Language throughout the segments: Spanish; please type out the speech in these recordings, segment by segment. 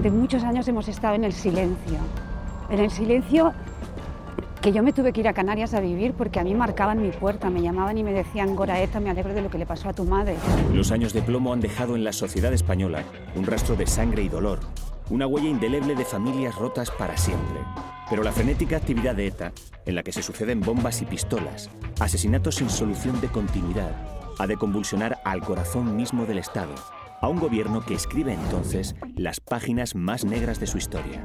durante muchos años hemos estado en el silencio que yo me tuve que ir a Canarias a vivir porque a mí marcaban mi puerta, me llamaban y me decían: Goraeta, me alegro de lo que le pasó a tu madre. Los años de plomo han dejado en la sociedad española un rastro de sangre y dolor, una huella indeleble de familias rotas para siempre. Pero la frenética actividad de ETA, en la que se suceden bombas y pistolas, asesinatos sin solución de continuidad, ha de convulsionar al corazón mismo del Estado, a un gobierno que escribe entonces las páginas más negras de su historia.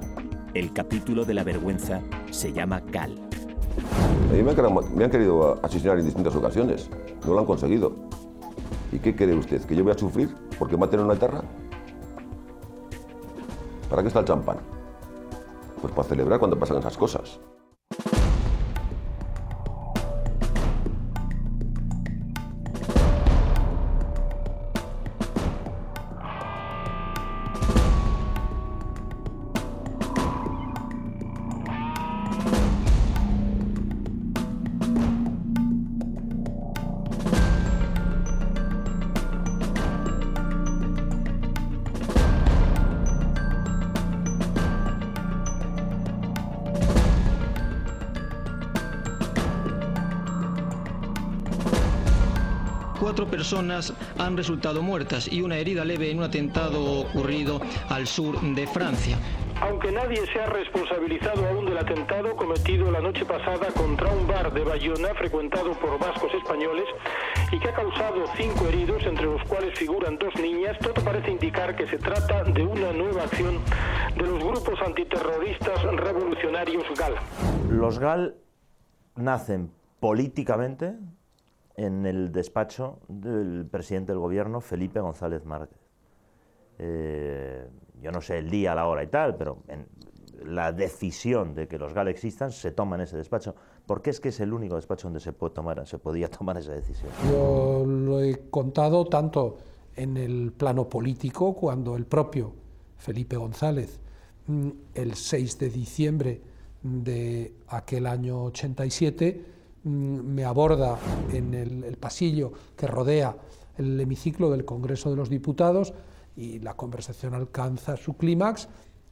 El capítulo de la vergüenza se llama GAL. A mí me han querido asesinar en distintas ocasiones, no lo han conseguido. ¿Y qué cree usted? ¿Que yo voy a sufrir porque maten a una etarra? ¿Para qué está el champán? Pues para celebrar cuando pasan esas cosas. Cuatro personas han resultado muertas y una herida leve en un atentado ocurrido al sur de Francia. Aunque nadie se ha responsabilizado aún del atentado cometido la noche pasada contra un bar de Bayona frecuentado por vascos españoles y que ha causado 5 heridos, entre los cuales figuran 2 niñas, todo parece indicar que se trata de una nueva acción de los grupos antiterroristas revolucionarios GAL. Los GAL nacen políticamente en el despacho del presidente del gobierno, Felipe González Márquez. Yo no sé el día, la hora y tal, pero la decisión de que los GAL existan se toma en ese despacho, porque es que es el único despacho donde se podía tomar esa decisión. Yo lo he contado tanto en el plano político, cuando el propio Felipe González, el 6 de diciembre de aquel año 87, me aborda en el pasillo que rodea el hemiciclo del Congreso de los Diputados, y la conversación alcanza su clímax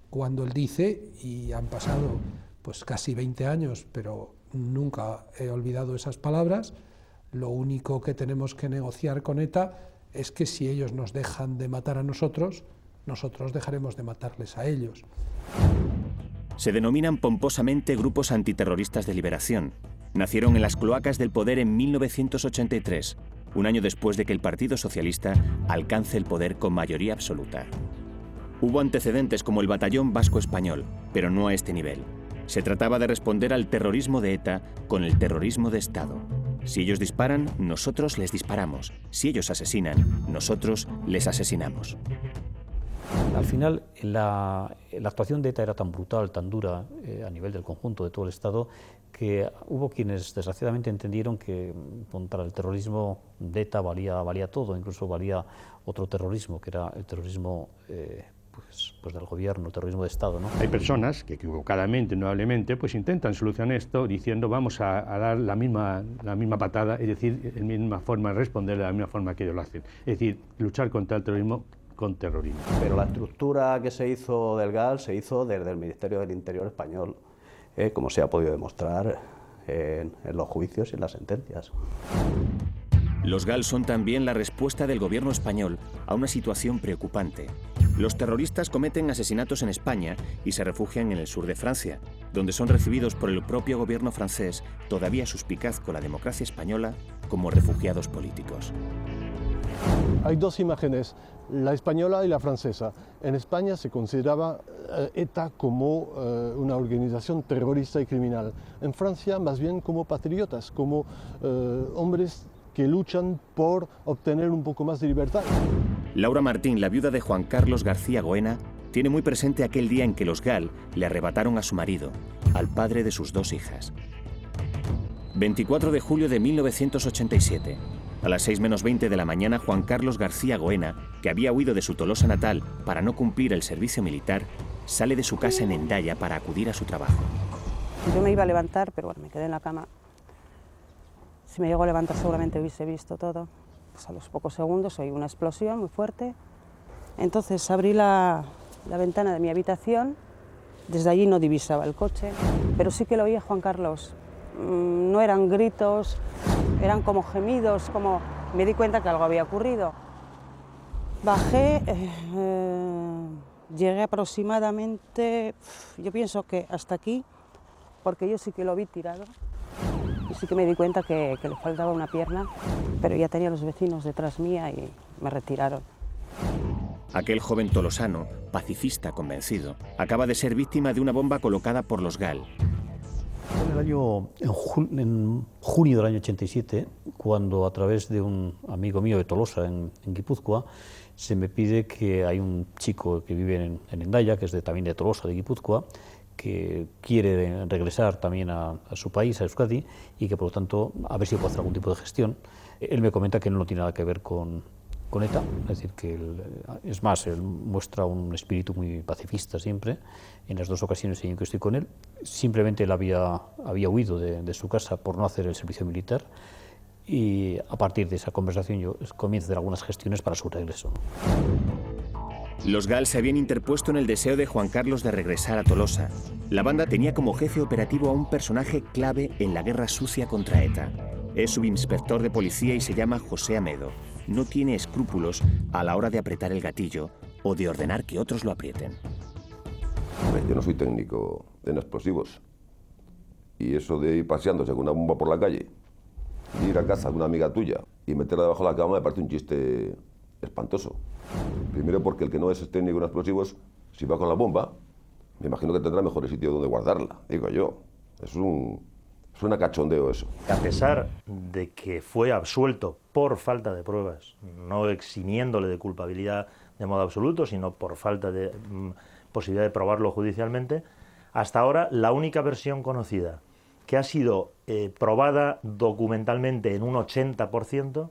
cuando él dice, y han pasado pues casi 20 años, pero nunca he olvidado esas palabras: lo único que tenemos que negociar con ETA es que si ellos nos dejan de matar a nosotros, nosotros dejaremos de matarles a ellos. Se denominan pomposamente grupos antiterroristas de liberación. Nacieron en las cloacas del poder en 1983, un año después de que el Partido Socialista alcance el poder con mayoría absoluta. Hubo antecedentes como el Batallón Vasco Español, pero no a este nivel. Se trataba de responder al terrorismo de ETA con el terrorismo de Estado. Si ellos disparan, nosotros les disparamos. Si ellos asesinan, nosotros les asesinamos. Al final, la actuación de ETA era tan brutal, tan dura a nivel del conjunto de todo el Estado, que hubo quienes desgraciadamente entendieron que contra el terrorismo de ETA valía todo, incluso valía otro terrorismo, que era el terrorismo pues del gobierno, el terrorismo de Estado, ¿no? Hay personas que equivocadamente, indudablemente, pues intentan solucionar esto diciendo vamos a dar la misma patada, es decir, la misma forma de responder de la misma forma que ellos lo hacen. Es decir, luchar contra el terrorismo con terrorismo. Pero la estructura que se hizo del GAL se hizo desde el Ministerio del Interior español, como se ha podido demostrar en los juicios y en las sentencias. Los GAL son también la respuesta del gobierno español a una situación preocupante. Los terroristas cometen asesinatos en España y se refugian en el sur de Francia, donde son recibidos por el propio gobierno francés, todavía suspicaz con la democracia española, como refugiados políticos. Hay dos imágenes, la española y la francesa. En España se consideraba ETA como una organización terrorista y criminal. En Francia, más bien como patriotas, como hombres que luchan por obtener un poco más de libertad. Laura Martín, la viuda de Juan Carlos García Goena, tiene muy presente aquel día en que los GAL le arrebataron a su marido, al padre de sus 2 hijas. 24 de julio de 1987. A las 6 menos 20 de la mañana, Juan Carlos García Goena, que había huido de su Tolosa natal para no cumplir el servicio militar, sale de su casa en Hendaya para acudir a su trabajo. Yo me iba a levantar, pero bueno, me quedé en la cama. Si me llego a levantar seguramente hubiese visto todo. Pues a los pocos segundos oí una explosión muy fuerte. Entonces abrí la la ventana de mi habitación. Desde allí no divisaba el coche, pero sí que lo oía Juan Carlos. No eran gritos, eran como gemidos, como me di cuenta que algo había ocurrido. Bajé, llegué aproximadamente, yo pienso que hasta aquí, porque yo sí que lo vi tirado y sí que me di cuenta que le faltaba una pierna, pero ya tenía los vecinos detrás mía y me retiraron. Aquel joven tolosano, pacifista convencido, acaba de ser víctima de una bomba colocada por los GAL. En junio del año 87, cuando a través de un amigo mío de Tolosa, en Guipúzcoa, se me pide que hay un chico que vive en Hendaya, que es también de Tolosa, de Guipúzcoa, que quiere regresar también a su país, a Euskadi, y que por lo tanto a ver si puede hacer algún tipo de gestión. Él me comenta que no tiene nada que ver con ETA, es decir, que es más, él muestra un espíritu muy pacifista siempre, en las dos ocasiones en que estoy con él. Simplemente él había huido de su casa por no hacer el servicio militar, y a partir de esa conversación yo comienzo a hacer algunas gestiones para su regreso. Los GAL se habían interpuesto en el deseo de Juan Carlos de regresar a Tolosa. La banda tenía como jefe operativo a un personaje clave en la guerra sucia contra ETA. Es subinspector de policía y se llama José Amedo. No tiene escrúpulos a la hora de apretar el gatillo o de ordenar que otros lo aprieten. Yo no soy técnico en explosivos. Y eso de ir paseándose con una bomba por la calle, de ir a casa de una amiga tuya y meterla debajo de la cama me parece un chiste espantoso. Primero porque el que no es técnico en explosivos, si va con la bomba, me imagino que tendrá mejor sitio donde guardarla, digo yo. Suena cachondeo eso. A pesar de que fue absuelto por falta de pruebas, no eximiéndole de culpabilidad de modo absoluto, sino por falta de posibilidad de probarlo judicialmente, hasta ahora la única versión conocida que ha sido probada documentalmente en un 80%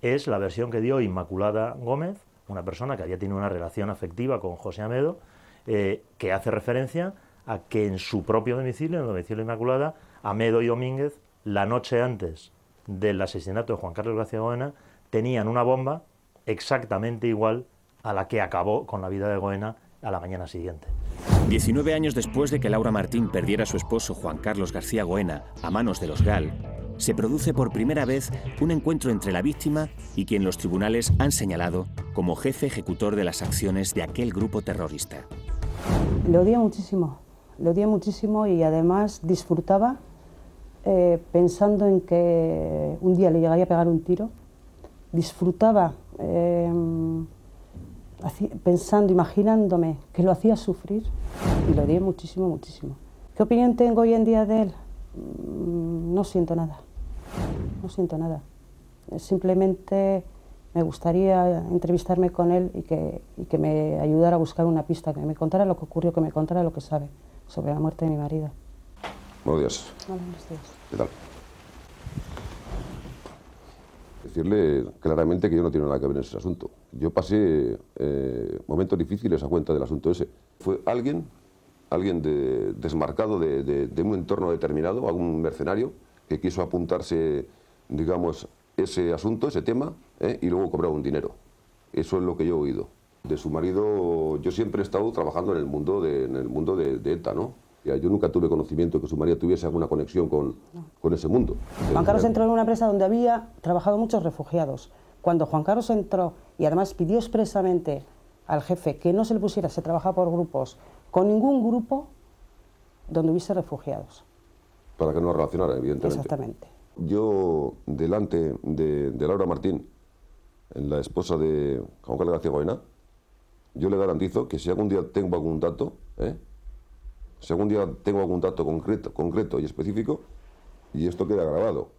es la versión que dio Inmaculada Gómez, una persona que había tenido una relación afectiva con José Amedo, que hace referencia a que en su propio domicilio, en el domicilio de Inmaculada, Amedo y Domínguez, la noche antes del asesinato de Juan Carlos García Goena, tenían una bomba exactamente igual a la que acabó con la vida de Goena a la mañana siguiente. 19 años después de que Laura Martín perdiera a su esposo Juan Carlos García Goena a manos de los GAL, se produce por primera vez un encuentro entre la víctima y quien los tribunales han señalado como jefe ejecutor de las acciones de aquel grupo terrorista. Le odié muchísimo y además disfrutaba pensando en que un día le llegaría a pegar un tiro. Disfrutaba pensando, imaginándome que lo hacía sufrir, y lo odié muchísimo. ¿Qué opinión tengo hoy en día de él? No siento nada. Simplemente me gustaría entrevistarme con él y que me ayudara a buscar una pista, que me contara lo que ocurrió, que me contara lo que sabe sobre la muerte de mi marido. Buenos días. Hola, buenos días. ¿Qué tal? Decirle claramente que yo no tengo nada que ver en ese asunto. Yo pasé momentos difíciles a cuenta del asunto ese. Fue alguien desmarcado de un entorno determinado, algún mercenario que quiso apuntarse, digamos, ese asunto, ese tema, y luego cobrar un dinero. Eso es lo que yo he oído. De su marido, yo siempre he estado trabajando en el mundo de ETA, ¿no? Yo nunca tuve conocimiento que su marido tuviese alguna conexión con ese mundo. Juan Carlos entró en una empresa donde había trabajado muchos refugiados. Cuando Juan Carlos entró y además pidió expresamente al jefe que no se le pusiera, se trabajaba por grupos, con ningún grupo donde hubiese refugiados. Para que no relacionara, evidentemente. Exactamente. Yo, delante de Laura Martín, la esposa de Juan Carlos García Goena, yo le garantizo que si algún día tengo algún dato, concreto y específico, y esto queda grabado,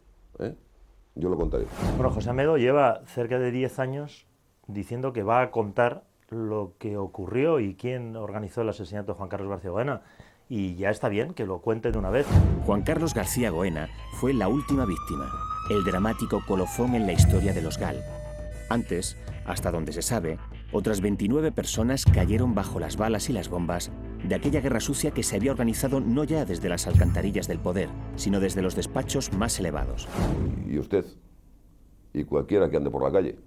yo lo contaré. Bueno, José Amedo lleva cerca de 10 años diciendo que va a contar lo que ocurrió y quién organizó el asesinato de Juan Carlos García Goena. Y ya está bien que lo cuente de una vez. Juan Carlos García Goena fue la última víctima, el dramático colofón en la historia de los GAL. Antes, hasta donde se sabe, otras 29 personas cayeron bajo las balas y las bombas de aquella guerra sucia que se había organizado no ya desde las alcantarillas del poder, sino desde los despachos más elevados. Y usted, y cualquiera que ande por la calle,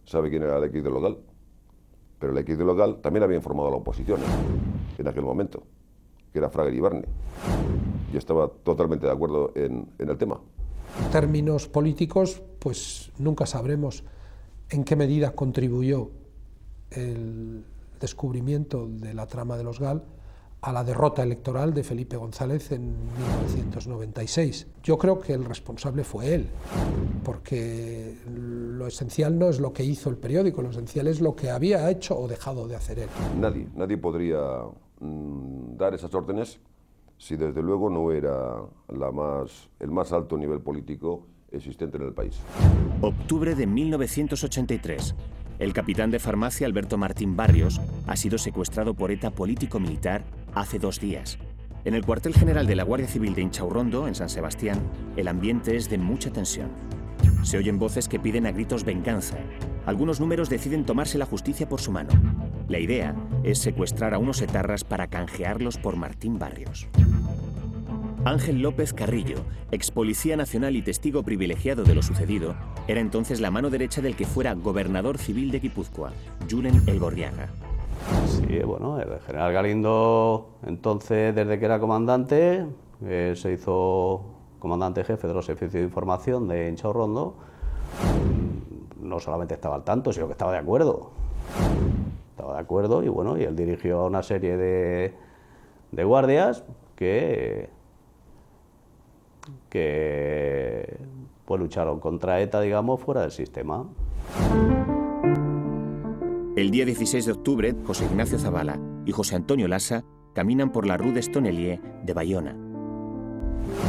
sabe quién era el X de los GAL. Pero el equipo local también había informado a la oposición en aquel momento, que era Fraga Iribarne, y estaba totalmente de acuerdo en el tema. En términos políticos, pues nunca sabremos en qué medida contribuyó el descubrimiento de la trama de los GAL a la derrota electoral de Felipe González en 1996. Yo creo que el responsable fue él, porque lo esencial no es lo que hizo el periódico, lo esencial es lo que había hecho o dejado de hacer él. Nadie podría dar esas órdenes si desde luego no era el más alto nivel político existente en el país. Octubre de 1983. El capitán de farmacia Alberto Martín Barrios ha sido secuestrado por ETA político-militar hace 2 días. En el cuartel general de la Guardia Civil de Inchaurrondo, en San Sebastián, el ambiente es de mucha tensión. Se oyen voces que piden a gritos venganza. Algunos números deciden tomarse la justicia por su mano. La idea es secuestrar a unos etarras para canjearlos por Martín Barrios. Ángel López Carrillo, ex policía nacional y testigo privilegiado de lo sucedido, era entonces la mano derecha del que fuera gobernador civil de Guipúzcoa, Julen Elgorriaga. Sí, bueno, el general Galindo, entonces, desde que era comandante, se hizo comandante jefe de los servicios de información de Inchaurrondo. No solamente estaba al tanto, sino que estaba de acuerdo. Estaba de acuerdo y bueno, y él dirigió a una serie de guardias que pues lucharon contra ETA, digamos, fuera del sistema. El día 16 de octubre, José Ignacio Zavala y José Antonio Lassa caminan por la Rue des Tonneliers de Bayona.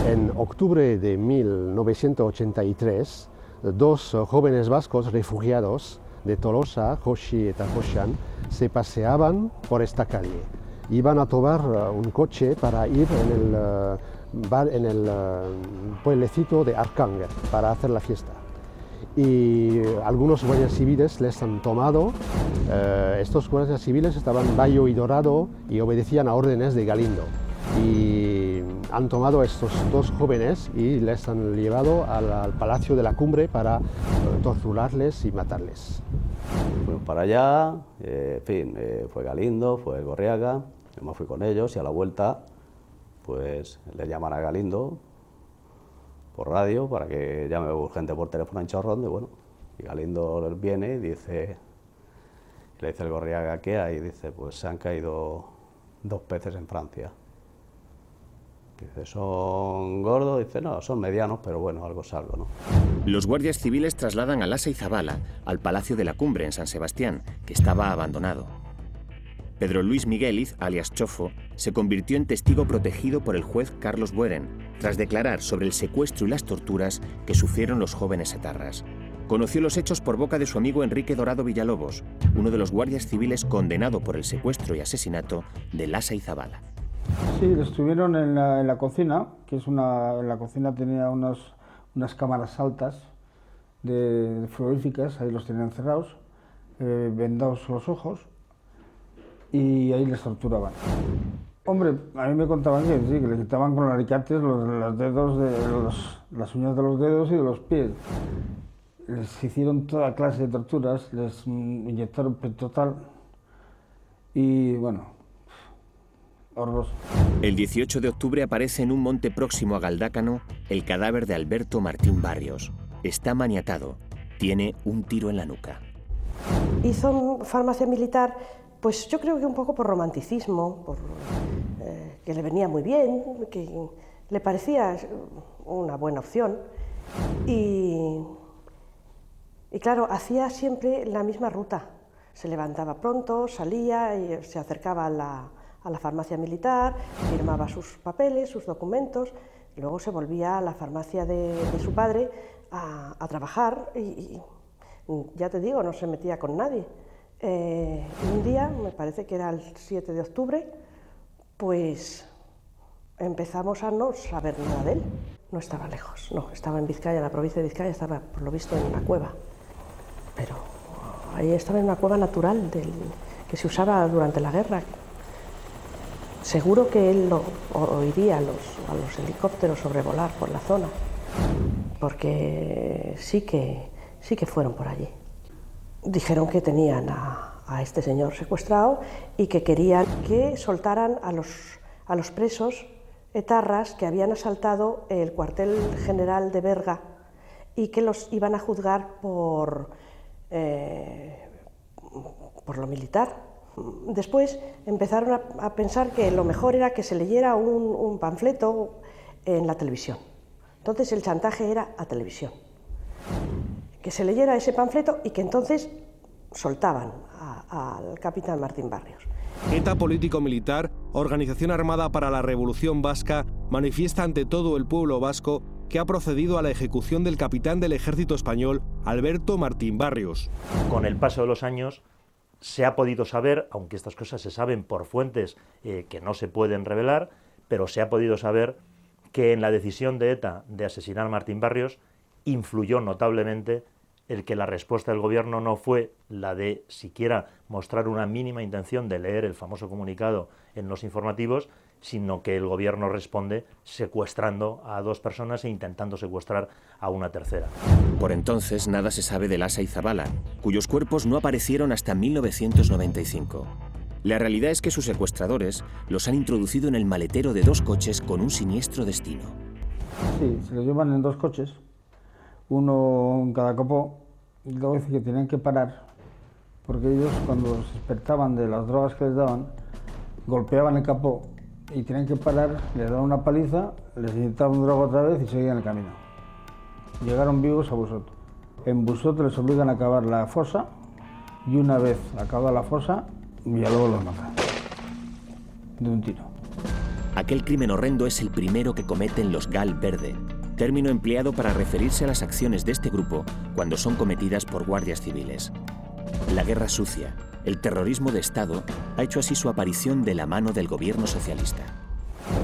En octubre de 1983, 2 jóvenes vascos refugiados de Tolosa, Joshi y Taposhan, se paseaban por esta calle. Iban a tomar un coche para ir en el pueblecito de Arcánger para hacer la fiesta. Y algunos guardias civiles les han tomado. Estos guardias civiles estaban Bayo y Dorado y obedecían a órdenes de Galindo. Y han tomado a estos 2 jóvenes y les han llevado al Palacio de la Cumbre para torturarles y matarles. Fuimos para allá, en fin, fue Galindo, fue Elgorriaga, yo me fui con ellos y a la vuelta pues le llaman a Galindo por radio para que llame urgente por teléfono a Inchaurrondo y bueno, y Galindo viene y le dice a Elgorriaga ¿qué hay? Y dice, pues se han caído 2 peces en Francia. Dice, ¿son gordos? Dice, no, son medianos, pero bueno, algo es algo, ¿no? Los guardias civiles trasladan a Lassa y Zavala al Palacio de la Cumbre en San Sebastián, que estaba abandonado. Pedro Luis Migueliz, alias Chofo, se convirtió en testigo protegido por el juez Carlos Bueren, tras declarar sobre el secuestro y las torturas que sufrieron los jóvenes etarras. Conoció los hechos por boca de su amigo Enrique Dorado Villalobos, uno de los guardias civiles condenado por el secuestro y asesinato de Lassa y Zavala. Sí, estuvieron en la cocina, que es en la cocina tenía unas cámaras altas de frigoríficas, ahí los tenían encerrados, vendados los ojos, y ahí les torturaban. Hombre, a mí me contaban que sí, que le quitaban con alicates los dedos las uñas de los dedos y de los pies. Les hicieron toda clase de torturas, les inyectaron pentotal y bueno, horroroso. El 18 de octubre aparece en un monte próximo a Galdácano el cadáver de Alberto Martín Barrios. Está maniatado, tiene un tiro en la nuca. Hizo farmacia militar, pues yo creo que un poco por romanticismo, que le venía muy bien, que le parecía una buena opción. Y claro, hacía siempre la misma ruta. Se levantaba pronto, salía y se acercaba a la farmacia militar, firmaba sus papeles, sus documentos, y luego se volvía a la farmacia de su padre a trabajar y ya te digo, no se metía con nadie. Un día, me parece que era el 7 de octubre, pues empezamos a no saber nada de él. No estaba lejos, no, estaba en Vizcaya, en la provincia de Vizcaya, estaba por lo visto en una cueva. Pero ahí estaba en una cueva natural que se usaba durante la guerra. Seguro que él oiría a los helicópteros sobrevolar por la zona, porque sí que fueron por allí. Dijeron que tenían a a este señor secuestrado y que querían que soltaran a los presos etarras que habían asaltado el cuartel general de Berga y que los iban a juzgar por lo militar. Después empezaron a pensar que lo mejor era que se leyera un panfleto en la televisión. Entonces el chantaje era a televisión. Que se leyera ese panfleto y que entonces soltaban al capitán Martín Barrios. ETA político-militar, organización armada para la Revolución Vasca, manifiesta ante todo el pueblo vasco que ha procedido a la ejecución del capitán del ejército español, Alberto Martín Barrios. Con el paso de los años se ha podido saber, aunque estas cosas se saben por fuentes que no se pueden revelar, pero se ha podido saber que en la decisión de ETA de asesinar a Martín Barrios influyó notablemente el que la respuesta del gobierno no fue la de siquiera mostrar una mínima intención de leer el famoso comunicado en los informativos, sino que el gobierno responde secuestrando a 2 personas e intentando secuestrar a una tercera. Por entonces nada se sabe de Lasa y Zabala, cuyos cuerpos no aparecieron hasta 1995. La realidad es que sus secuestradores los han introducido en el maletero de 2 coches con un siniestro destino. Sí, se los llevan en 2 coches, uno en cada capó, y luego dice que tenían que parar, porque ellos cuando se despertaban de las drogas que les daban, golpeaban el capó y tenían que parar, les daban una paliza, les inyectaban droga otra vez y seguían el camino. Llegaron vivos a Busot. En Busot les obligan a cavar la fosa y una vez acabada la fosa, Villalobos los mata de un tiro. Aquel crimen horrendo es el primero que cometen los Gal Verde, término empleado para referirse a las acciones de este grupo cuando son cometidas por guardias civiles. La guerra sucia, el terrorismo de Estado, ha hecho así su aparición de la mano del gobierno socialista.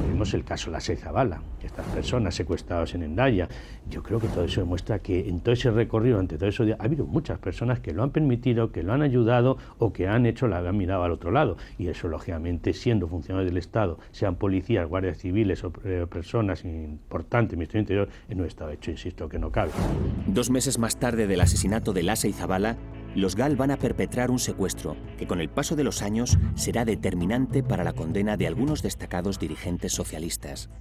Vimos el caso Lasa y Zabala, estas personas secuestradas en Hendaya. Yo creo que todo eso demuestra que en todo ese recorrido, ante todo eso, ha habido muchas personas que lo han permitido, que lo han ayudado o que han han mirado al otro lado. Y eso, lógicamente, siendo funcionarios del Estado, sean policías, guardias civiles o personas importantes, Ministerio del Interior, no está hecho, insisto, que no cabe. 2 meses más tarde del asesinato de Lasa y Zabala, los Gal van a perpetrar un secuestro que con el paso de los años será determinante para la condena de algunos destacados dirigentes socialistas.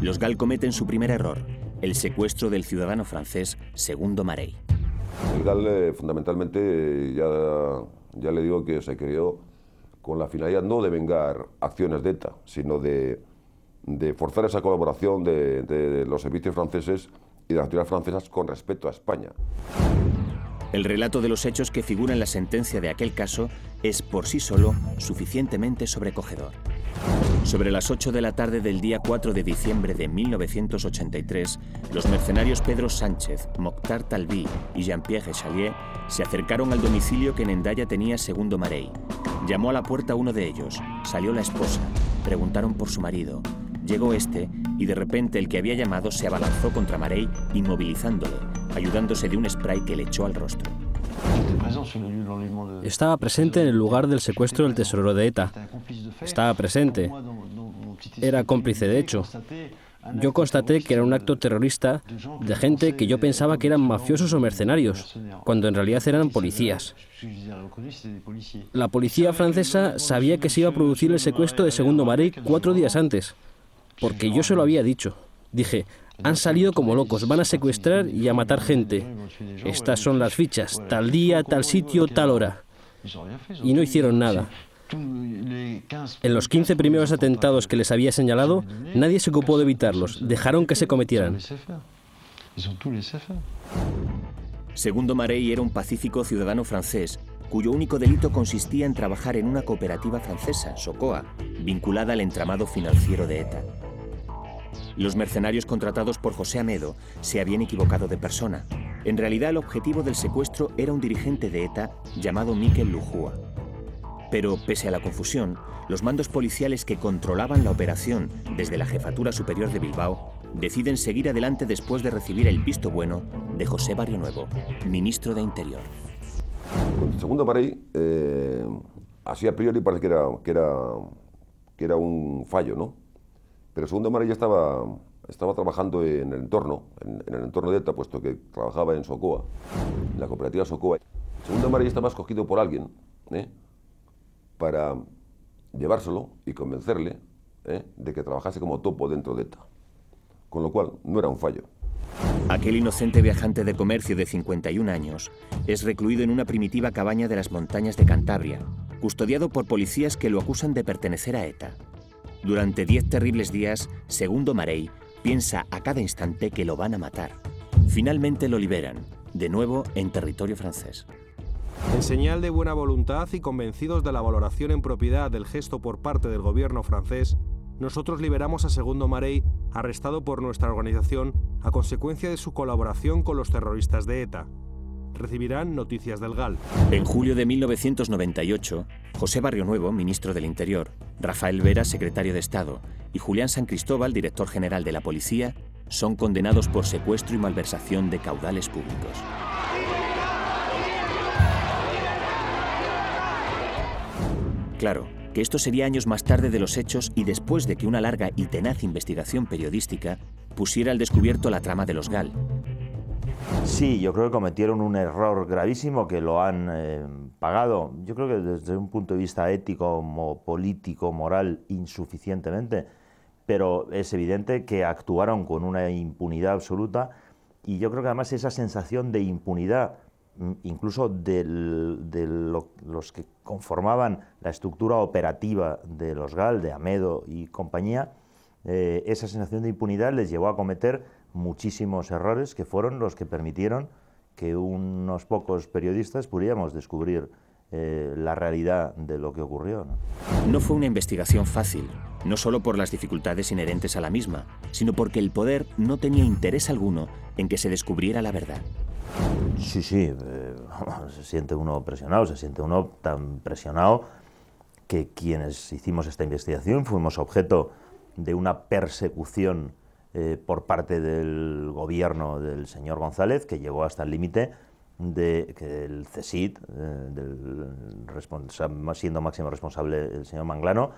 Los Gal cometen su primer error, el secuestro del ciudadano francés Segundo Marey. El Gal fundamentalmente ya le digo que se creó con la finalidad no de vengar acciones de ETA, sino de forzar esa colaboración de los servicios franceses y de las autoridades francesas con respecto a España. El relato de los hechos que figura en la sentencia de aquel caso es por sí solo suficientemente sobrecogedor. Sobre las 8 de la tarde del día 4 de diciembre de 1983, los mercenarios Pedro Sánchez, Mokhtar Talbi y Jean-Pierre Chalier se acercaron al domicilio que en Hendaya tenía Segundo Marey. Llamó a la puerta uno de ellos, salió la esposa, preguntaron por su marido. Llegó este y de repente el que había llamado se abalanzó contra Marey, inmovilizándole, ayudándose de un spray que le echó al rostro. Estaba presente en el lugar del secuestro del tesorero de ETA. Estaba presente. Era cómplice de hecho. Yo constaté que era un acto terrorista de gente que yo pensaba que eran mafiosos o mercenarios, cuando en realidad eran policías. La policía francesa sabía que se iba a producir el secuestro de Segundo Marey 4 días antes, porque yo se lo había dicho. Dije, han salido como locos, van a secuestrar y a matar gente. Estas son las fichas, tal día, tal sitio, tal hora. Y no hicieron nada. En los 15 primeros atentados que les había señalado, nadie se ocupó de evitarlos, dejaron que se cometieran. Segundo Marey era un pacífico ciudadano francés, cuyo único delito consistía en trabajar en una cooperativa francesa, Socoa, vinculada al entramado financiero de ETA. Los mercenarios contratados por José Amedo se habían equivocado de persona. En realidad, el objetivo del secuestro era un dirigente de ETA llamado Mikel Lujua. Pero, pese a la confusión, los mandos policiales que controlaban la operación desde la Jefatura Superior de Bilbao deciden seguir adelante después de recibir el visto bueno de José Barrionuevo, ministro de Interior. El Segundo Marey, así a priori parece que era un fallo, ¿no? Pero Segundo Marey ya estaba trabajando en el entorno de ETA, puesto que trabajaba en Socoa, en la cooperativa Socoa. Segundo Marey estaba escogido por alguien, para llevárselo y convencerle de que trabajase como topo dentro de ETA. Con lo cual, no era un fallo. Aquel inocente viajante de comercio de 51 años es recluido en una primitiva cabaña de las montañas de Cantabria, custodiado por policías que lo acusan de pertenecer a ETA. Durante 10 terribles días, Segundo Marey piensa a cada instante que lo van a matar. Finalmente lo liberan, de nuevo en territorio francés. En señal de buena voluntad y convencidos de la valoración en propiedad del gesto por parte del gobierno francés, nosotros liberamos a Segundo Marey, arrestado por nuestra organización a consecuencia de su colaboración con los terroristas de ETA. Recibirán noticias del GAL. En julio de 1998, José Barrionuevo, ministro del Interior, Rafael Vera, secretario de Estado, y Julián San Cristóbal, director general de la Policía, son condenados por secuestro y malversación de caudales públicos. Claro, que esto sería años más tarde de los hechos y después de que una larga y tenaz investigación periodística pusiera al descubierto la trama de los GAL. Sí, yo creo que cometieron un error gravísimo que lo han pagado. Yo creo que desde un punto de vista ético, político, moral, insuficientemente, pero es evidente que actuaron con una impunidad absoluta y yo creo que además esa sensación de impunidad, incluso de los que conformaban la estructura operativa de los GAL, de Amedo y compañía, esa sensación de impunidad les llevó a cometer muchísimos errores que fueron los que permitieron que unos pocos periodistas pudiéramos descubrir la realidad de lo que ocurrió, ¿no? No fue una investigación fácil, no solo por las dificultades inherentes a la misma, sino porque el poder no tenía interés alguno en que se descubriera la verdad. Sí, se siente uno presionado, se siente uno tan presionado que quienes hicimos esta investigación fuimos objeto de una persecución por parte del gobierno del señor González, que llegó hasta el límite de que el CSIC, siendo máximo responsable el señor Manglano,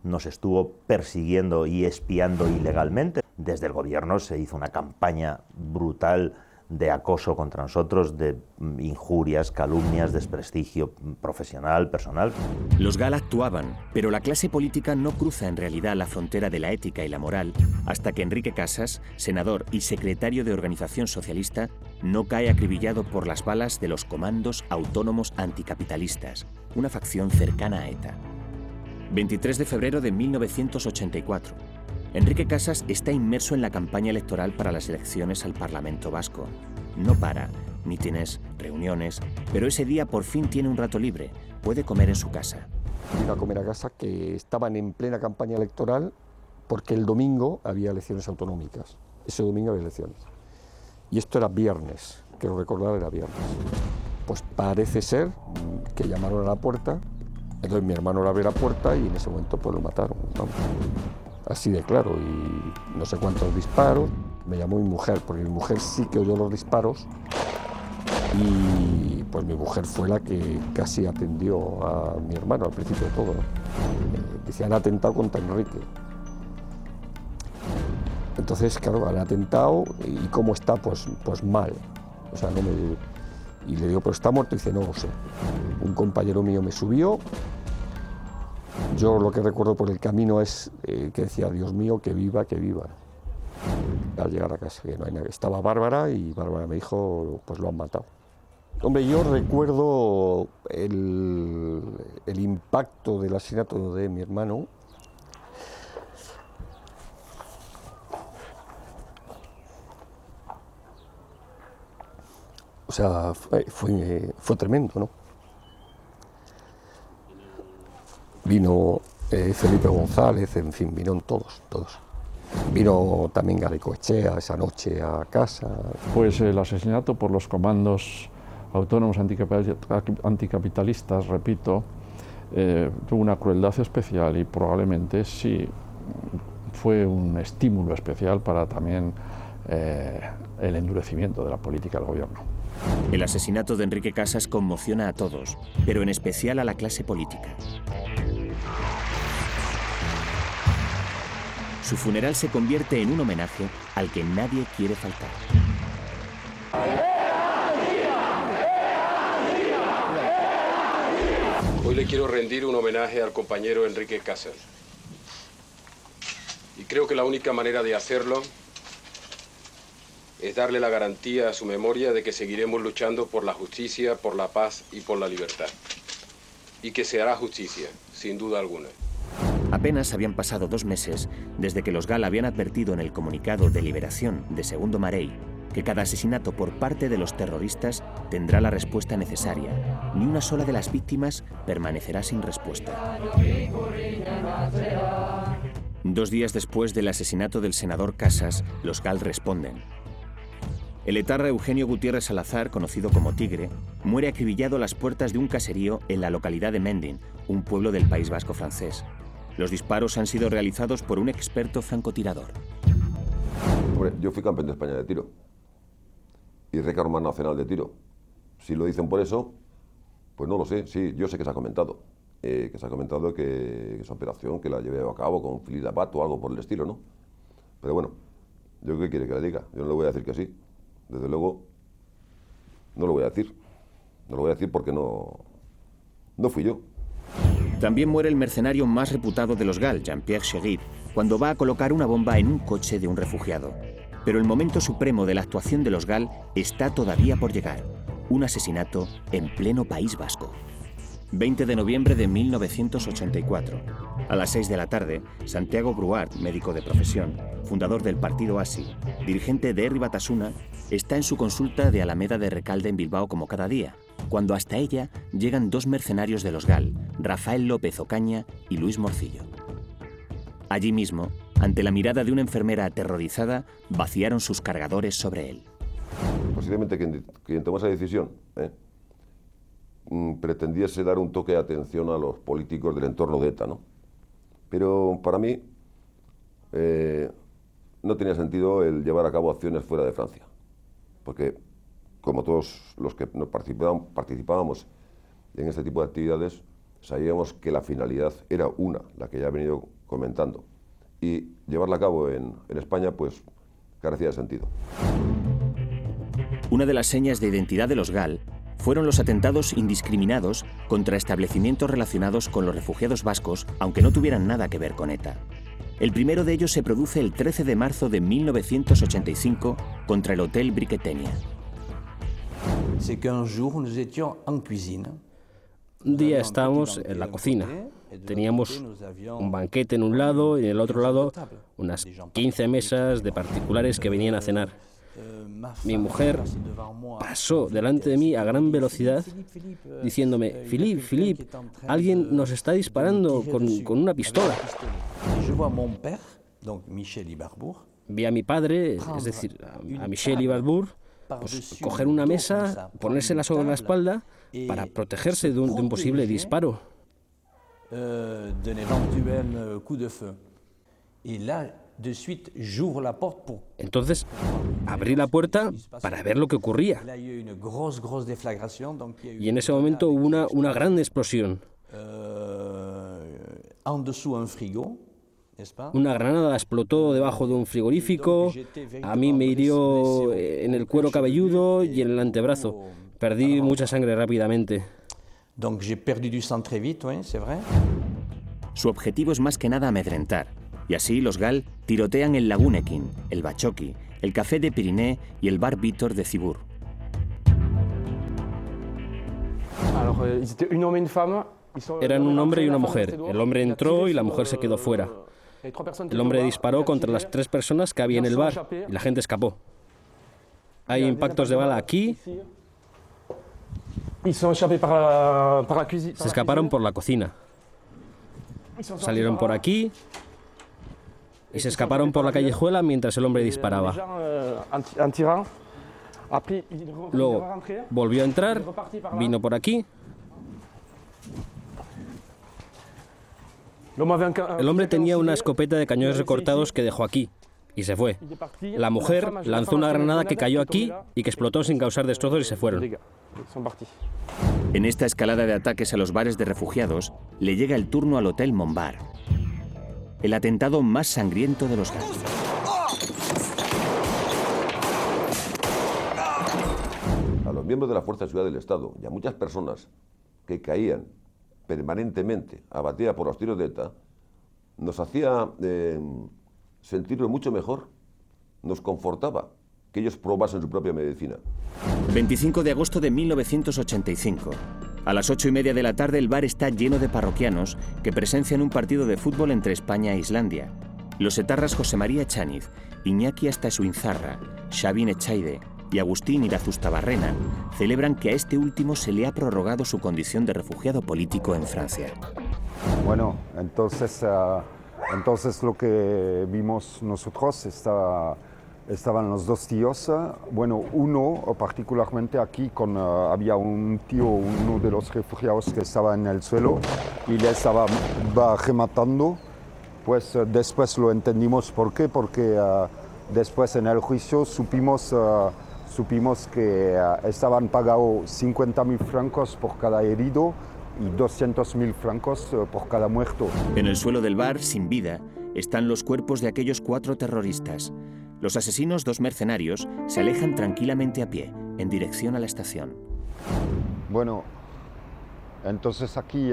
nos estuvo persiguiendo y espiando ilegalmente. Desde el gobierno se hizo una campaña brutal de acoso contra nosotros, de injurias, calumnias, desprestigio profesional, personal. Los GAL actuaban, pero la clase política no cruza en realidad la frontera de la ética y la moral hasta que Enrique Casas, senador y secretario de Organización Socialista, no cae acribillado por las balas de los Comandos Autónomos Anticapitalistas, una facción cercana a ETA. 23 de febrero de 1984. Enrique Casas está inmerso en la campaña electoral para las elecciones al Parlamento Vasco. No para, mítines, reuniones, pero ese día por fin tiene un rato libre, puede comer en su casa. Vino a comer a casa que estaban en plena campaña electoral porque el domingo había elecciones autonómicas. Ese domingo había elecciones. Y esto era viernes, quiero recordar, era viernes. Pues parece ser que llamaron a la puerta, entonces mi hermano le abrió la puerta y en ese momento pues lo mataron, vamos. Así de claro, y no sé cuántos disparos. Me llamó mi mujer, porque mi mujer sí que oyó los disparos y pues mi mujer fue la que casi atendió a mi hermano al principio de todo, ¿no? Decían atentado contra Enrique. Entonces, claro, han atentado y cómo está, pues mal. O sea, no me... Y le digo, ¿pero está muerto? Y dice, no lo sé. Un compañero mío me subió. Yo lo que recuerdo por el camino es que decía, Dios mío, que viva, que viva. Al llegar a casa, que no hay nada. Estaba Bárbara y Bárbara me dijo, pues lo han matado. Hombre, yo recuerdo el impacto del asesinato de mi hermano. O sea, fue tremendo, ¿no? Vino Felipe González, en fin, vinieron todos. Vino también Garaikoetxea esa noche a casa. Pues el asesinato por los comandos autónomos anticapitalistas, repito, tuvo una crueldad especial y probablemente sí fue un estímulo especial para también el endurecimiento de la política del gobierno. El asesinato de Enrique Casas conmociona a todos, pero en especial a la clase política. Su funeral se convierte en un homenaje al que nadie quiere faltar. Hoy le quiero rendir un homenaje al compañero Enrique Casas. Y creo que la única manera de hacerlo es darle la garantía a su memoria de que seguiremos luchando por la justicia, por la paz y por la libertad. Y que se hará justicia, sin duda alguna. Apenas habían pasado 2 meses desde que los GAL habían advertido en el comunicado de liberación de Segundo Marey que cada asesinato por parte de los terroristas tendrá la respuesta necesaria. Ni una sola de las víctimas permanecerá sin respuesta. 2 días después del asesinato del senador Casas, los GAL responden. El etarra Eugenio Gutiérrez Salazar, conocido como Tigre, muere acribillado a las puertas de un caserío en la localidad de Mendin, un pueblo del País Vasco francés. Los disparos han sido realizados por un experto francotirador. Hombre, yo fui campeón de España de tiro y récord más nacional de tiro. Si lo dicen por eso, pues no lo sé. Sí, yo sé que se ha comentado. Que esa operación que la llevé a cabo con Philippe Labat o algo por el estilo, ¿no? Pero bueno, ¿yo qué quiere que le diga? Yo no le voy a decir que sí. Desde luego, no lo voy a decir. No lo voy a decir porque no fui yo. También muere el mercenario más reputado de los GAL, Jean-Pierre Chérit, cuando va a colocar una bomba en un coche de un refugiado. Pero el momento supremo de la actuación de los GAL está todavía por llegar. Un asesinato en pleno País Vasco. 20 de noviembre de 1984. A las 6 de la tarde, Santiago Gruart, médico de profesión, fundador del partido ASI, dirigente de Herri Batasuna, está en su consulta de Alameda de Recalde en Bilbao como cada día, cuando hasta ella llegan 2 mercenarios de los GAL, Rafael López Ocaña y Luis Morcillo. Allí mismo, ante la mirada de una enfermera aterrorizada, vaciaron sus cargadores sobre él. Posiblemente quien tomó esa decisión pretendiese dar un toque de atención a los políticos del entorno de ETA, ¿no? Pero para mí no tenía sentido el llevar a cabo acciones fuera de Francia, porque como todos los que nos participábamos en este tipo de actividades, sabíamos que la finalidad era una, la que ya he venido comentando, y llevarla a cabo en España pues carecía de sentido. Una de las señas de identidad de los GAL fueron los atentados indiscriminados contra establecimientos relacionados con los refugiados vascos, aunque no tuvieran nada que ver con ETA. El primero de ellos se produce el 13 de marzo de 1985 contra el Hotel Briquetenia. Un día estábamos en la cocina. Teníamos un banquete en un lado y en el otro lado unas 15 mesas de particulares que venían a cenar. Mi mujer pasó delante de mí a gran velocidad diciéndome: Philippe, alguien nos está disparando con una pistola. Vi a mi padre, es decir, a Michel Ibarbour, pues, coger una mesa, ponérsela sobre la espalda para protegerse de un posible disparo. Entonces abrí la puerta para ver lo que ocurría. Y en ese momento hubo una gran explosión. Una granada explotó debajo de un frigorífico, a mí me hirió en el cuero cabelludo y en el antebrazo. Perdí mucha sangre rápidamente. Su objetivo es más que nada amedrentar. Y así los GAL tirotean el Lagunekin, el Bachoqui, el Café de Piriné y el Bar Víctor de Cibourg. Eran un hombre y una mujer. El hombre entró y la mujer se quedó fuera. El hombre disparó contra las 3 personas que había en el bar y la gente escapó. Hay impactos de bala aquí. Se escaparon por la cocina. Salieron por aquí y se escaparon por la callejuela mientras el hombre disparaba. Luego volvió a entrar, vino por aquí. El hombre tenía una escopeta de cañones recortados que dejó aquí y se fue. La mujer lanzó una granada que cayó aquí y que explotó sin causar destrozos y se fueron. En esta escalada de ataques a los bares de refugiados, le llega el turno al Hotel Montbar, el atentado más sangriento de los GAL. A los miembros de la Fuerza de Seguridad del Estado y a muchas personas que caían permanentemente abatida por los tiros de ETA, nos hacía sentirnos mucho mejor, nos confortaba que ellos probasen su propia medicina. 25 de agosto de 1985. A las 8:30 de la tarde el bar está lleno de parroquianos que presencian un partido de fútbol entre España e Islandia. Los etarras José María Echaniz, Iñaki Astazuinzarra, Xavín Echaide y Agustín Irazustabarrena celebran que a este último se le ha prorrogado su condición de refugiado político en Francia. Bueno, entonces lo que vimos nosotros estaban los dos tíos. Bueno, uno particularmente aquí había un tío, uno de los refugiados que estaba en el suelo y le estaba rematando. Pues después lo entendimos por qué, porque después en el juicio supimos que estaban pagados 50.000 francos por cada herido y 200.000 francos por cada muerto. En el suelo del bar, sin vida, están los cuerpos de aquellos 4 terroristas. Los asesinos, 2 mercenarios, se alejan tranquilamente a pie, en dirección a la estación. Bueno, entonces aquí,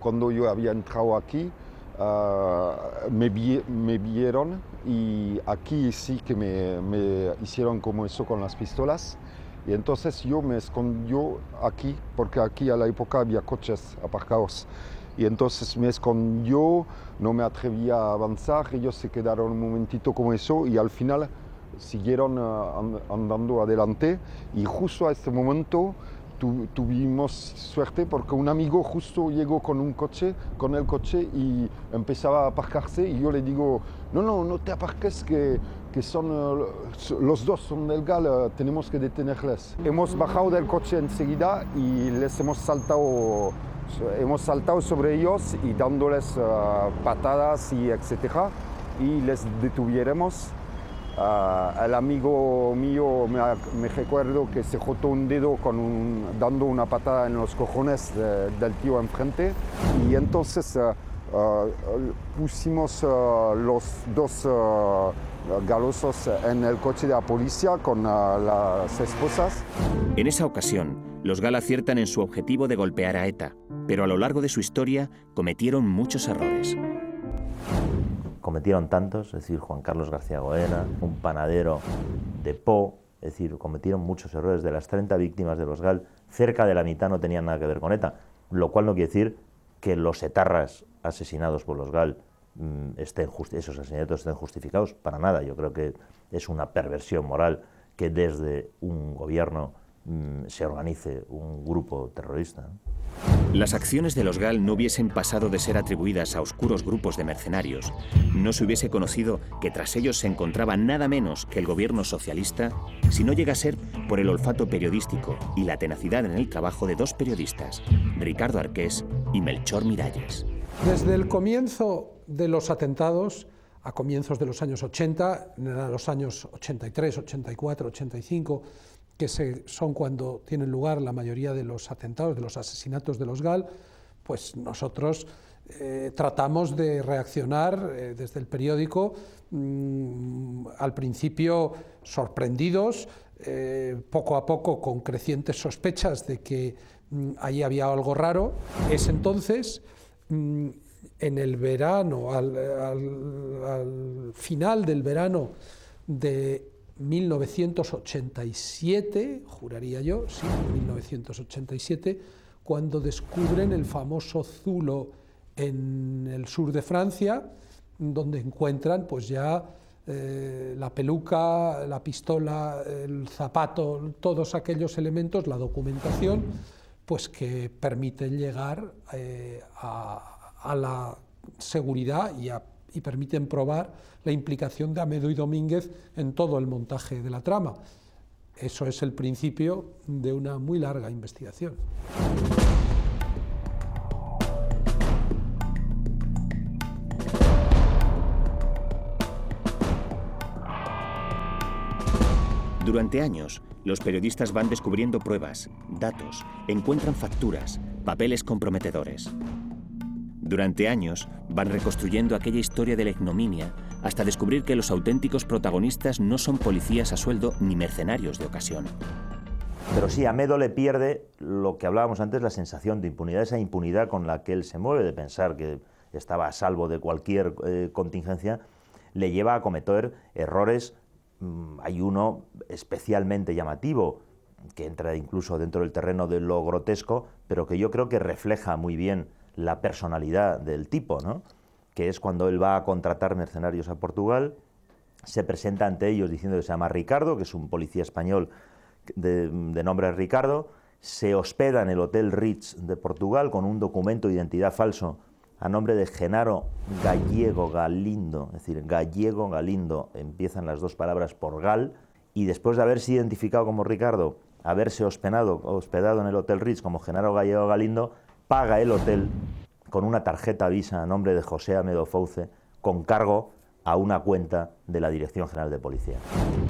cuando yo había entrado aquí, me vieron y aquí sí que me hicieron como eso con las pistolas. Y entonces yo me escondí aquí, porque aquí a la época había coches aparcados. Y entonces me escondió, no me atrevía a avanzar, ellos se quedaron un momentito como eso y al final siguieron andando adelante. Y justo a este momento tuvimos suerte porque un amigo justo llegó con el coche y empezaba a aparcarse y yo le digo, no te aparques que los dos son del GAL, tenemos que detenerles. Hemos bajado del coche enseguida y les hemos saltado sobre ellos y dándoles patadas y etcétera y les detuvieremos. El amigo mío me recuerdo que se cortó un dedo dando una patada en los cojones del tío enfrente y entonces pusimos los 2 galosos en el coche de la policía con las esposas. En esa ocasión, los GAL aciertan en su objetivo de golpear a ETA, pero a lo largo de su historia cometieron muchos errores. Cometieron tantos, es decir, Juan Carlos García Goena, un panadero de Po, es decir, cometieron muchos errores. De las 30 víctimas de los GAL, cerca de la mitad no tenían nada que ver con ETA, lo cual no quiere decir que los etarras asesinados por los GAL esos asesinatos estén justificados, para nada. Yo creo que es una perversión moral que desde un gobierno se organice un grupo terrorista, ¿no? Las acciones de los GAL no hubiesen pasado de ser atribuidas a oscuros grupos de mercenarios, no se hubiese conocido que tras ellos se encontraba nada menos que el gobierno socialista, si no llega a ser por el olfato periodístico y la tenacidad en el trabajo de 2 periodistas, Ricardo Arqués y Melchor Miralles. Desde el comienzo de los atentados, a comienzos de los años 80, en los años 83, 84, 85, que son cuando tienen lugar la mayoría de los atentados, de los asesinatos de los GAL, pues nosotros tratamos de reaccionar desde el periódico, al principio sorprendidos, poco a poco con crecientes sospechas de que ahí había algo raro. Es entonces, en el verano, al final del verano de 1987, juraría yo, sí, 1987, cuando descubren el famoso zulo en el sur de Francia, donde encuentran pues ya la peluca, la pistola, el zapato, todos aquellos elementos, la documentación, pues que permiten llegar a la seguridad y permiten probar la implicación de Amedo y Domínguez en todo el montaje de la trama. Eso es el principio de una muy larga investigación. Durante años, los periodistas van descubriendo pruebas, datos, encuentran facturas, papeles comprometedores. Durante años van reconstruyendo aquella historia de la ignominia hasta descubrir que los auténticos protagonistas no son policías a sueldo ni mercenarios de ocasión. Pero sí, Amedo le pierde lo que hablábamos antes, la sensación de impunidad, esa impunidad con la que él se mueve, de pensar que estaba a salvo de cualquier contingencia, le lleva a cometer errores. Hay uno especialmente llamativo, que entra incluso dentro del terreno de lo grotesco, pero que yo creo que refleja muy bien la personalidad del tipo, ¿no? Que es cuando él va a contratar mercenarios a Portugal, se presenta ante ellos diciendo que se llama Ricardo, que es un policía español de nombre Ricardo, se hospeda en el Hotel Ritz de Portugal con un documento de identidad falso a nombre de Genaro Gallego Galindo, es decir, Gallego Galindo, empiezan las dos palabras por Gal, y después de haberse identificado como Ricardo, haberse hospedado en el Hotel Ritz como Genaro Gallego Galindo, paga el hotel con una tarjeta Visa a nombre de José Amedo Fouce, con cargo a una cuenta de la Dirección General de Policía.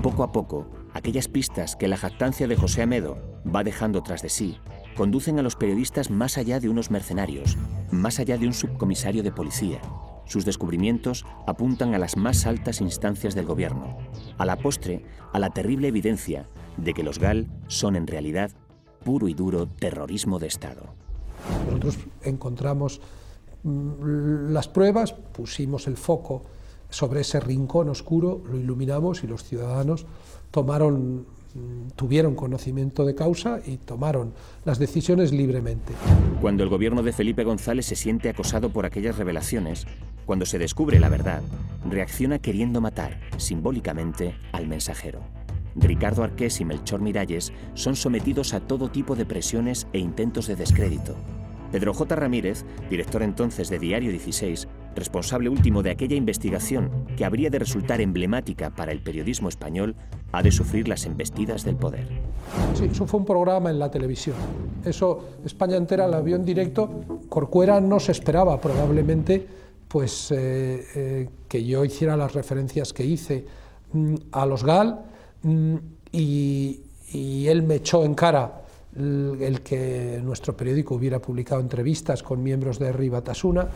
Poco a poco, aquellas pistas que la jactancia de José Amedo va dejando tras de sí, conducen a los periodistas más allá de unos mercenarios, más allá de un subcomisario de policía. Sus descubrimientos apuntan a las más altas instancias del gobierno, a la postre, a la terrible evidencia de que los GAL son en realidad puro y duro terrorismo de Estado. Nosotros encontramos las pruebas, pusimos el foco sobre ese rincón oscuro, lo iluminamos y los ciudadanos tuvieron conocimiento de causa y tomaron las decisiones libremente. Cuando el gobierno de Felipe González se siente acosado por aquellas revelaciones, cuando se descubre la verdad, reacciona queriendo matar, simbólicamente, al mensajero. Ricardo Arqués y Melchor Miralles son sometidos a todo tipo de presiones e intentos de descrédito. Pedro J. Ramírez, director entonces de Diario 16, responsable último de aquella investigación que habría de resultar emblemática para el periodismo español, ha de sufrir las embestidas del poder. Sí, eso fue un programa en la televisión. Eso España entera la vio en directo. Corcuera no se esperaba probablemente pues, que yo hiciera las referencias que hice a los GAL y él me echó en cara el que nuestro periódico hubiera publicado entrevistas con miembros de Herri Batasuna.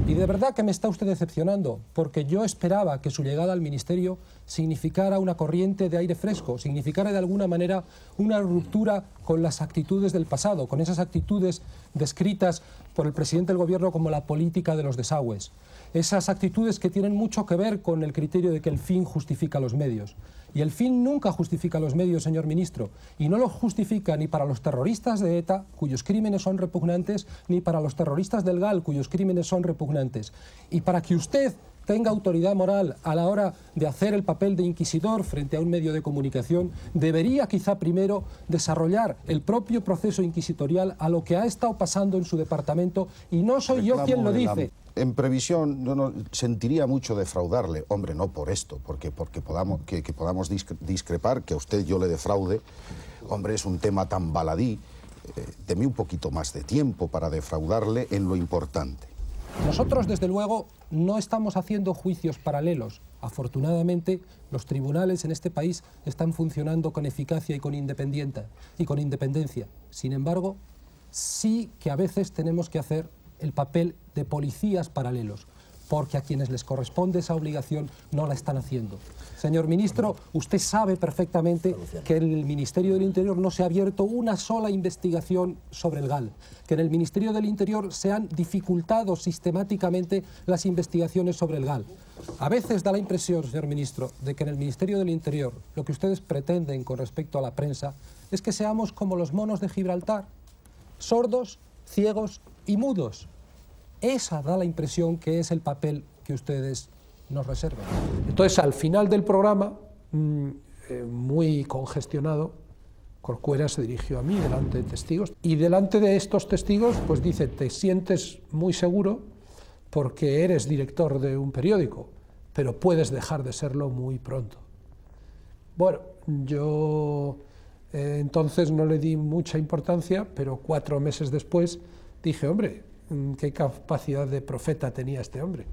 Y de verdad que me está usted decepcionando, porque yo esperaba que su llegada al Ministerio significara una corriente de aire fresco, significara de alguna manera una ruptura con las actitudes del pasado, con esas actitudes descritas por el presidente del Gobierno como la política de los desagües. Esas actitudes que tienen mucho que ver con el criterio de que el fin justifica los medios. Y el fin nunca justifica los medios, señor ministro, y no lo justifica ni para los terroristas de ETA, cuyos crímenes son repugnantes, ni para los terroristas del GAL, cuyos crímenes son repugnantes. Y para que usted tenga autoridad moral a la hora de hacer el papel de inquisidor frente a un medio de comunicación, debería quizá primero desarrollar el propio proceso inquisitorial a lo que ha estado pasando en su departamento, y no soy yo quien lo dice. En previsión, yo no sentiría mucho defraudarle, hombre, no por esto, porque podamos discrepar, que a usted yo le defraude, hombre, es un tema tan baladí, deme un poquito más de tiempo para defraudarle en lo importante. Nosotros, desde luego, no estamos haciendo juicios paralelos. Afortunadamente, los tribunales en este país están funcionando con eficacia y con independencia. Sin embargo, sí que a veces tenemos que hacer el papel de policías paralelos, porque a quienes les corresponde esa obligación no la están haciendo. Señor ministro, usted sabe perfectamente que en el Ministerio del Interior no se ha abierto una sola investigación sobre el GAL, que en el Ministerio del Interior se han dificultado sistemáticamente las investigaciones sobre el GAL. A veces da la impresión, señor ministro, de que en el Ministerio del Interior lo que ustedes pretenden con respecto a la prensa es que seamos como los monos de Gibraltar, sordos, ciegos y mudos. Esa da la impresión que es el papel que ustedes nos reservan. Entonces, al final del programa, muy congestionado, Corcuera se dirigió a mí delante de testigos, y delante de estos testigos pues dice: te sientes muy seguro porque eres director de un periódico, pero puedes dejar de serlo muy pronto. Bueno, yo entonces no le di mucha importancia, pero 4 meses después dije: hombre, qué capacidad de profeta tenía este hombre.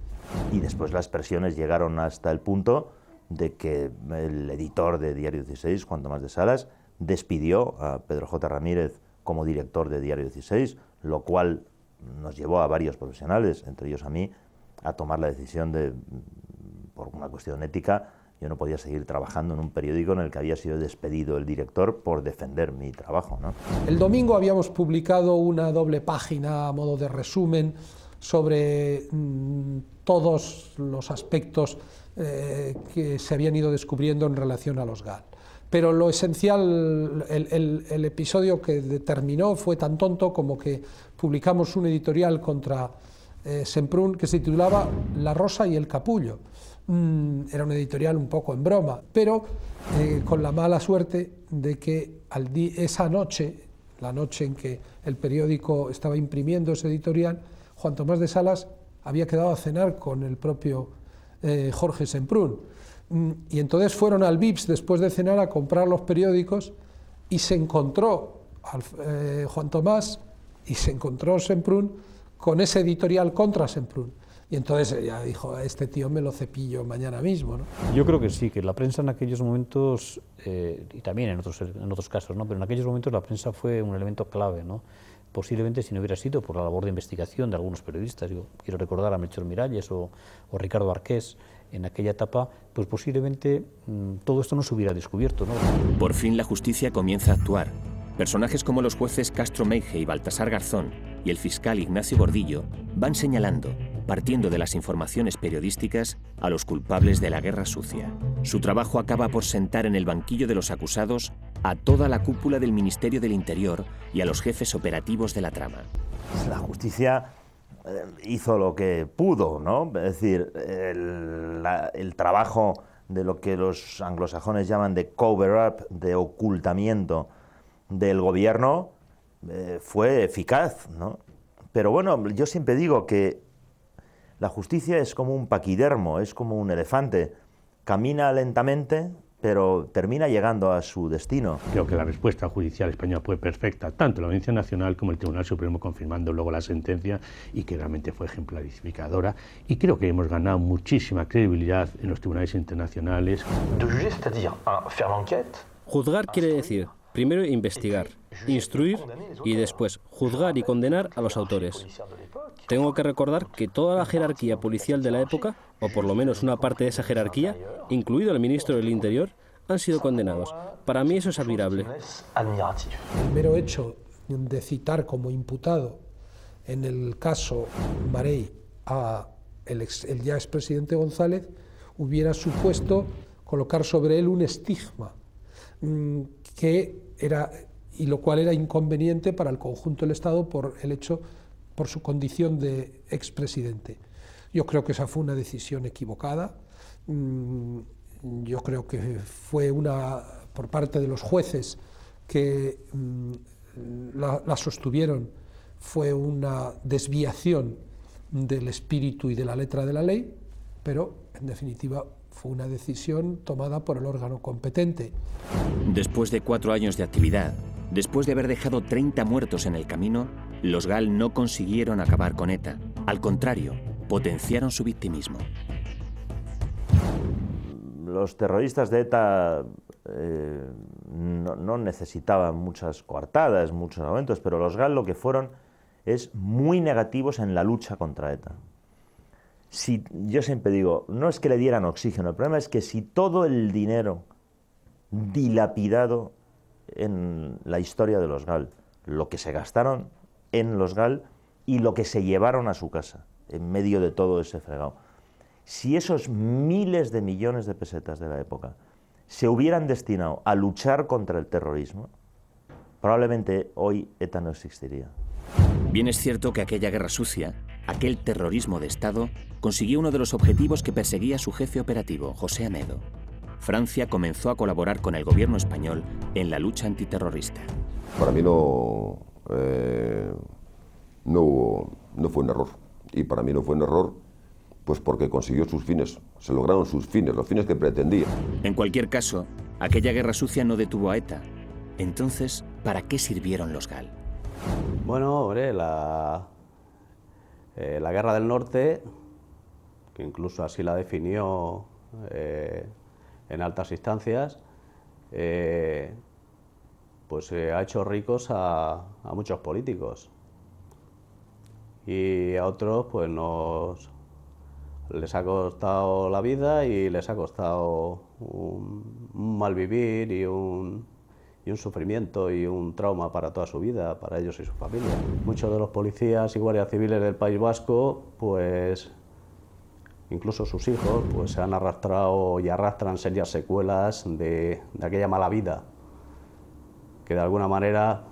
Y después las presiones llegaron hasta el punto de que el editor de Diario 16, Juan Tomás de Salas, despidió a Pedro J. Ramírez como director de Diario 16, lo cual nos llevó a varios profesionales, entre ellos a mí, a tomar la decisión de, por una cuestión ética, yo no podía seguir trabajando en un periódico en el que había sido despedido el director por defender mi trabajo, ¿no? El domingo habíamos publicado una doble página a modo de resumen sobre todos los aspectos que se habían ido descubriendo en relación a los GAL. Pero lo esencial, el episodio que determinó fue tan tonto como que publicamos un editorial contra Semprún que se titulaba La Rosa y el Capullo. Era un editorial un poco en broma, pero con la mala suerte de que esa noche, la noche en que el periódico estaba imprimiendo ese editorial, Juan Tomás de Salas había quedado a cenar con el propio Jorge Semprún. Y entonces fueron al Vips después de cenar a comprar los periódicos y se encontró Juan Tomás y se encontró Semprún con ese editorial contra Semprún. Y entonces ella dijo, a este tío me lo cepillo mañana mismo, ¿no? Yo creo que sí, que la prensa en aquellos momentos, y también en otros casos, ¿no? Pero en aquellos momentos la prensa fue un elemento clave, ¿no? Posiblemente si no hubiera sido por la labor de investigación de algunos periodistas, yo quiero recordar a Melchor Miralles o Ricardo Arqués, en aquella etapa, pues posiblemente todo esto no se hubiera descubierto, ¿no? Por fin la justicia comienza a actuar. Personajes como los jueces Castro Meige y Baltasar Garzón y el fiscal Ignacio Gordillo van señalando, partiendo de las informaciones periodísticas, a los culpables de la guerra sucia. Su trabajo acaba por sentar en el banquillo de los acusados a toda la cúpula del Ministerio del Interior y a los jefes operativos de la trama. La justicia hizo lo que pudo, ¿no? Es decir, el trabajo de lo que los anglosajones llaman de cover-up, de ocultamiento del gobierno, fue eficaz, ¿no? Pero bueno, yo siempre digo que la justicia es como un paquidermo, es como un elefante, camina lentamente, pero termina llegando a su destino. Creo que la respuesta judicial española fue perfecta, tanto la Audiencia Nacional como el Tribunal Supremo confirmando luego la sentencia, y que realmente fue ejemplarificadora, y creo que hemos ganado muchísima credibilidad en los tribunales internacionales. Juzgar quiere decir, primero investigar, instruir y después juzgar y condenar a los autores. Tengo que recordar que toda la jerarquía policial de la época, o por lo menos una parte de esa jerarquía, incluido el ministro del Interior, han sido condenados. Para mí eso es admirable. El mero hecho de citar como imputado en el caso Marey a el ya expresidente González hubiera supuesto colocar sobre él un estigma y lo cual era inconveniente para el conjunto del Estado por su condición de expresidente. Yo creo que esa fue una decisión equivocada. Yo creo que fue por parte de los jueces que la sostuvieron, fue una desviación del espíritu y de la letra de la ley, pero en definitiva fue una decisión tomada por el órgano competente. Después de 4 años de actividad, después de haber dejado 30 muertos en el camino, los GAL no consiguieron acabar con ETA. Al contrario, potenciaron su victimismo. Los terroristas de ETA no necesitaban muchas coartadas, muchos aumentos, pero los GAL lo que fueron es muy negativos en la lucha contra ETA. Yo siempre digo, no es que le dieran oxígeno, el problema es que si todo el dinero dilapidado en la historia de los GAL, lo que se gastaron en los GAL y lo que se llevaron a su casa, en medio de todo ese fregado, si esos miles de millones de pesetas de la época se hubieran destinado a luchar contra el terrorismo, probablemente hoy ETA no existiría. Bien es cierto que aquella guerra sucia, aquel terrorismo de Estado, consiguió uno de los objetivos que perseguía su jefe operativo, José Amedo. Francia comenzó a colaborar con el gobierno español en la lucha antiterrorista. Para mí no fue un error. Y para mí no fue un error pues porque consiguió sus fines, se lograron sus fines, los fines que pretendía. En cualquier caso, aquella guerra sucia no detuvo a ETA. Entonces, ¿para qué sirvieron los GAL? Bueno, hombre, la Guerra del Norte, que incluso así la definió en altas instancias, pues ha hecho ricos a muchos políticos. Y a otros pues les ha costado la vida y les ha costado un malvivir y un sufrimiento y un trauma para toda su vida, para ellos y su familia. Muchos de los policías y guardias civiles del País Vasco, pues incluso sus hijos, pues se han arrastrado y arrastran serias secuelas de aquella mala vida que de alguna manera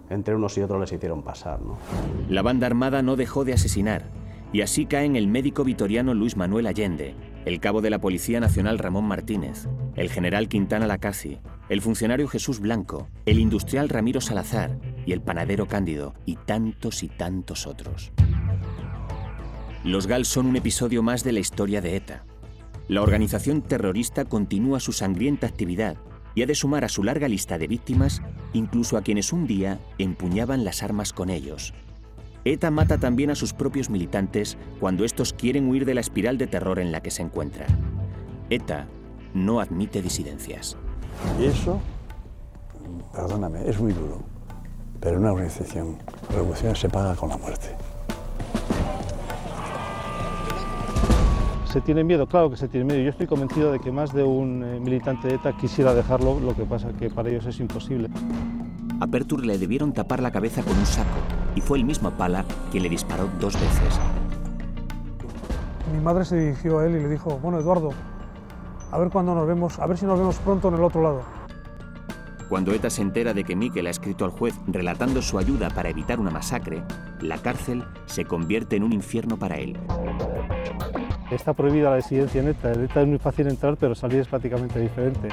entre unos y otros les hicieron pasar, ¿no? La banda armada no dejó de asesinar, y así caen el médico vitoriano Luis Manuel Allende, el cabo de la Policía Nacional Ramón Martínez, el general Quintana Lacazzi, el funcionario Jesús Blanco, el industrial Ramiro Salazar y el panadero Cándido, y tantos otros. Los GAL son un episodio más de la historia de ETA. La organización terrorista continúa su sangrienta actividad y ha de sumar a su larga lista de víctimas incluso a quienes un día empuñaban las armas con ellos. ETA mata también a sus propios militantes cuando estos quieren huir de la espiral de terror en la que se encuentra. ETA no admite disidencias. Y eso, perdóname, es muy duro, pero una organización revolucionaria se paga con la muerte. Se tiene miedo, claro que se tiene miedo. Yo estoy convencido de que más de un militante de ETA quisiera dejarlo, lo que pasa que para ellos es imposible. A Pertur le debieron tapar la cabeza con un saco y fue el mismo Pala quien le disparó 2 veces. Mi madre se dirigió a él y le dijo: bueno, Eduardo, a ver cuándo nos vemos, a ver si nos vemos pronto en el otro lado. Cuando ETA se entera de que Miquel ha escrito al juez relatando su ayuda para evitar una masacre, la cárcel se convierte en un infierno para él. Está prohibida la disidencia en ETA. En ETA es muy fácil entrar, pero salir es prácticamente diferente.